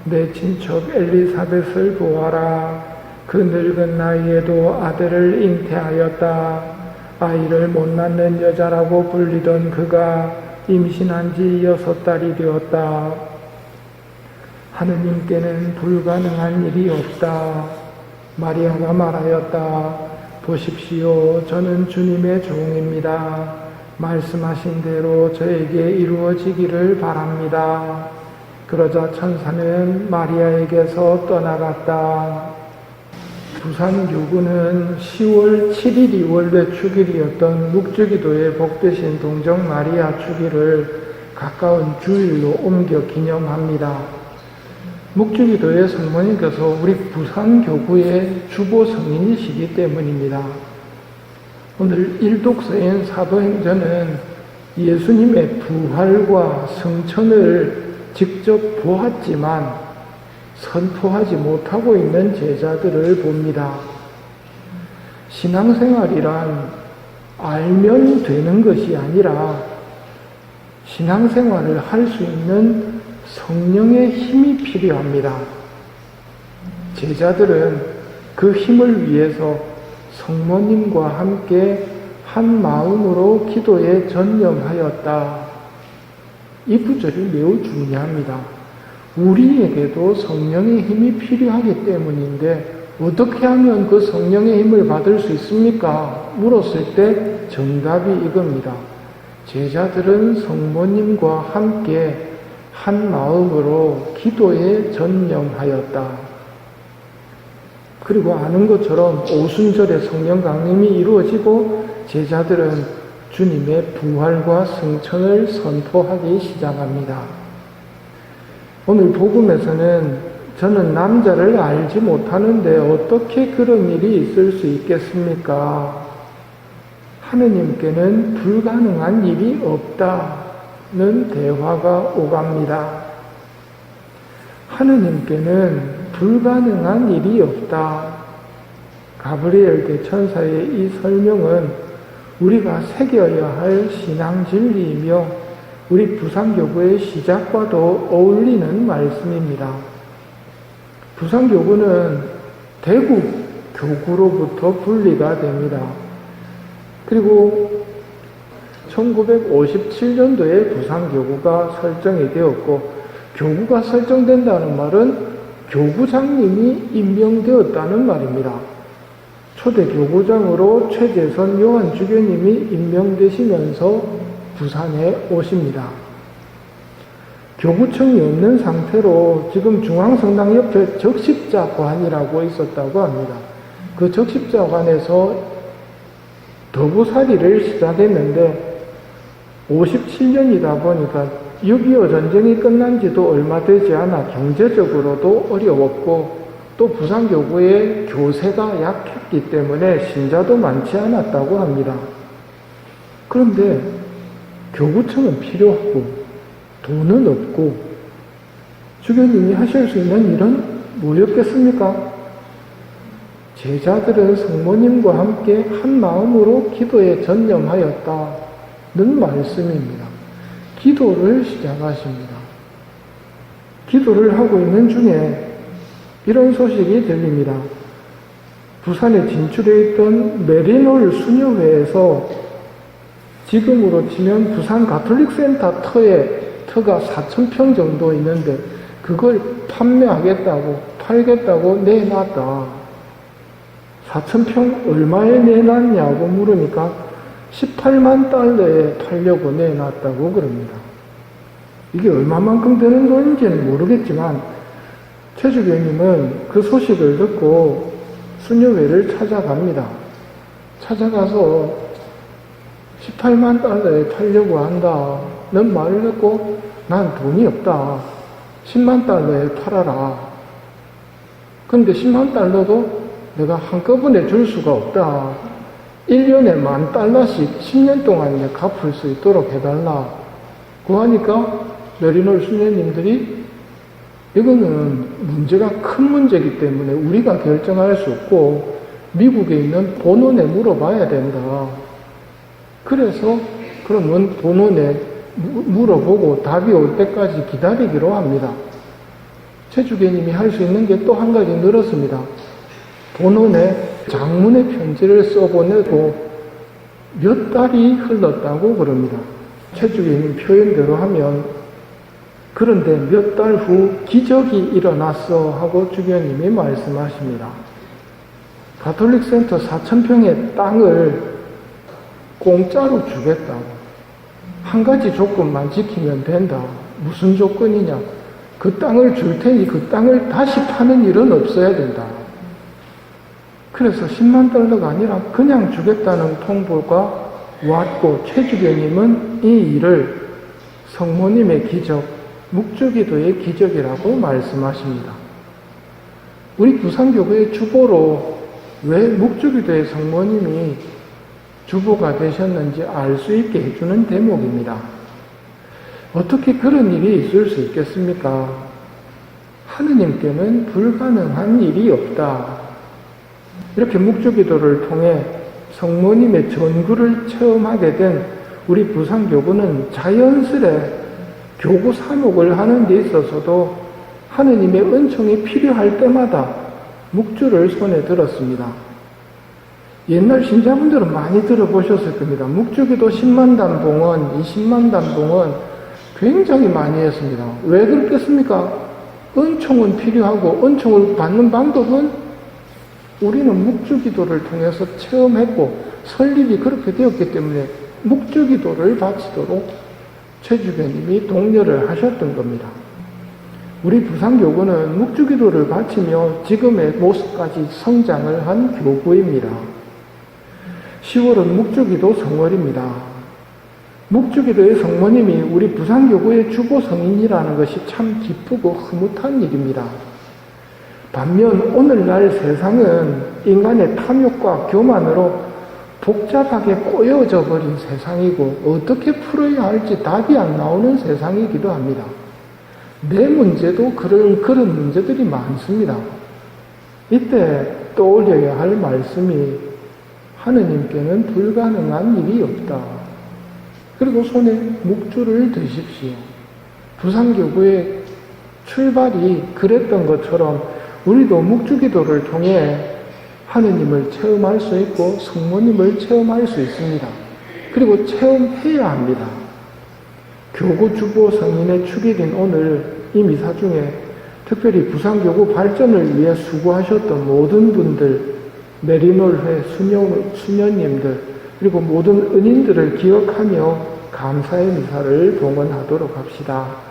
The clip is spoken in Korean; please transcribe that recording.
내 친척 엘리사벳을 보아라. 그 늙은 나이에도 아들을 잉태하였다. 아이를 못 낳는 여자라고 불리던 그가 임신한 지 6달이 되었다. 하느님께는 불가능한 일이 없다. 마리아가 말하였다. 보십시오. 저는 주님의 종입니다. 말씀하신 대로 저에게 이루어지기를 바랍니다. 그러자 천사는 마리아에게서 떠나갔다. 부산교구는 10월 7일이 원래 축일이었던 묵주기도의 복되신 동정 마리아 축일을 가까운 주일로 옮겨 기념합니다. 묵주기도의 성모님께서 우리 부산교구의 주보 성인이시기 때문입니다. 오늘 일독서인 사도행전은 예수님의 부활과 승천을 직접 보았지만 선포하지 못하고 있는 제자들을 봅니다. 신앙생활이란 알면 되는 것이 아니라 신앙생활을 할 수 있는 성령의 힘이 필요합니다. 제자들은 그 힘을 위해서 성모님과 함께 한 마음으로 기도에 전념하였다. 이 구절이 매우 중요합니다. 우리에게도 성령의 힘이 필요하기 때문인데 어떻게 하면 그 성령의 힘을 받을 수 있습니까? 물었을 때 정답이 이겁니다. 제자들은 성모님과 함께 한 마음으로 기도에 전념하였다. 그리고 아는 것처럼 오순절에 성령 강림이 이루어지고 제자들은 주님의 부활과 승천을 선포하기 시작합니다. 오늘 복음에서는 저는 남자를 알지 못하는데 어떻게 그런 일이 있을 수 있겠습니까? 하느님께는 불가능한 일이 없다는 대화가 오갑니다. 하느님께는 불가능한 일이 없다. 가브리엘 대천사의 이 설명은 우리가 새겨야 할 신앙 진리이며 우리 부산교구의 시작과도 어울리는 말씀입니다. 부산교구는 대구 교구로부터 분리가 됩니다. 그리고 1957년도에 부산교구가 설정이 되었고, 교구가 설정된다는 말은 교구장님이 임명되었다는 말입니다. 초대 교구장으로 최재선 요한주교님이 임명되시면서 부산에 오십니다. 교구청이 없는 상태로 지금 중앙성당 옆에 적십자관이라고 있었다고 합니다. 그 적십자관에서 더부살이를 시작했는데 57년이다 보니까 6.25 전쟁이 끝난 지도 얼마 되지 않아 경제적으로도 어려웠고 또 부산교구의 교세가 약했기 때문에 신자도 많지 않았다고 합니다. 그런데 교구청은 필요하고 돈은 없고 주교님이 하실 수 있는 일은 뭐였겠습니까? 제자들은 성모님과 함께 한 마음으로 기도에 전념하였다는 말씀입니다. 기도를 시작하십니다. 기도를 하고 있는 중에 이런 소식이 들립니다. 부산에 진출해 있던 메리놀 수녀회에서 지금으로 치면 부산 가톨릭센터 터가 4,000평 정도 있는데 그걸 판매하겠다고 팔겠다고 내놨다. 4,000평 얼마에 내놨냐고 물으니까 18만 달러에 팔려고 내놨다고 그럽니다. 이게 얼마만큼 되는 돈인지는 모르겠지만 최 주교님은 그 소식을 듣고 수녀회를 찾아갑니다. 찾아가서 18만 달러에 팔려고 한다는 말을 듣고 난 돈이 없다. 10만 달러에 팔아라. 근데 10만 달러도 내가 한꺼번에 줄 수가 없다. 1년에 $10,000씩 10년 동안 갚을 수 있도록 해달라. 그러니까 메리놀 수녀님들이 이거는 문제가 큰 문제이기 때문에 우리가 결정할 수 없고 미국에 있는 본원에 물어봐야 된다. 그래서 그러면 본원에 물어보고 답이 올 때까지 기다리기로 합니다. 최주교님이 할 수 있는 게 또 한 가지 늘었습니다. 본원에 장문의 편지를 써보내고 몇 달이 흘렀다고 그럽니다. 최주교님 표현대로 하면 그런데 몇 달 후 기적이 일어났어 하고 주교님이 말씀하십니다. 가톨릭 센터 4,000평의 땅을 공짜로 주겠다고. 한 가지 조건만 지키면 된다. 무슨 조건이냐? 그 땅을 줄 테니 그 땅을 다시 파는 일은 없어야 된다. 그래서 10만 달러가 아니라 그냥 주겠다는 통보가 왔고 최주교님은 이 일을 성모님의 기적, 묵주기도의 기적이라고 말씀하십니다. 우리 부산교회의 주보로 왜 묵주기도의 성모님이 주보가 되셨는지 알 수 있게 해주는 대목입니다. 어떻게 그런 일이 있을 수 있겠습니까? 하느님께는 불가능한 일이 없다. 이렇게 묵주기도를 통해 성모님의 전구를 체험하게 된 우리 부산교구는 자연스레 교구 사목을 하는 데 있어서도 하느님의 은총이 필요할 때마다 묵주를 손에 들었습니다. 옛날 신자분들은 많이 들어보셨을 겁니다. 묵주기도 10만단 봉헌, 20만단 봉헌 굉장히 많이 했습니다. 왜 그렇겠습니까? 은총은 필요하고 은총을 받는 방법은 우리는 묵주기도를 통해서 체험했고 설립이 그렇게 되었기 때문에 묵주기도를 바치도록 최주교님이 독려를 하셨던 겁니다. 우리 부산교구는 묵주기도를 바치며 지금의 모습까지 성장을 한 교구입니다. 10월은 묵주기도 성월입니다. 묵주기도의 성모님이 우리 부산교구의 주보 성인이라는 것이 참 기쁘고 흐뭇한 일입니다. 반면 오늘날 세상은 인간의 탐욕과 교만으로 복잡하게 꼬여져 버린 세상이고 어떻게 풀어야 할지 답이 안 나오는 세상이기도 합니다. 내 문제도 그런 문제들이 많습니다. 이때 떠올려야 할 말씀이 하느님께는 불가능한 일이 없다. 그리고 손에 묵주를 드십시오. 부산교구의 출발이 그랬던 것처럼 우리도 묵주기도를 통해 하느님을 체험할 수 있고 성모님을 체험할 수 있습니다. 그리고 체험해야 합니다. 교구 주보 성인의 축일인 오늘 이 미사 중에 특별히 부산교구 발전을 위해 수고하셨던 모든 분들, 메리놀회 수녀님들 그리고 모든 은인들을 기억하며 감사의 미사를 봉헌하도록 합시다.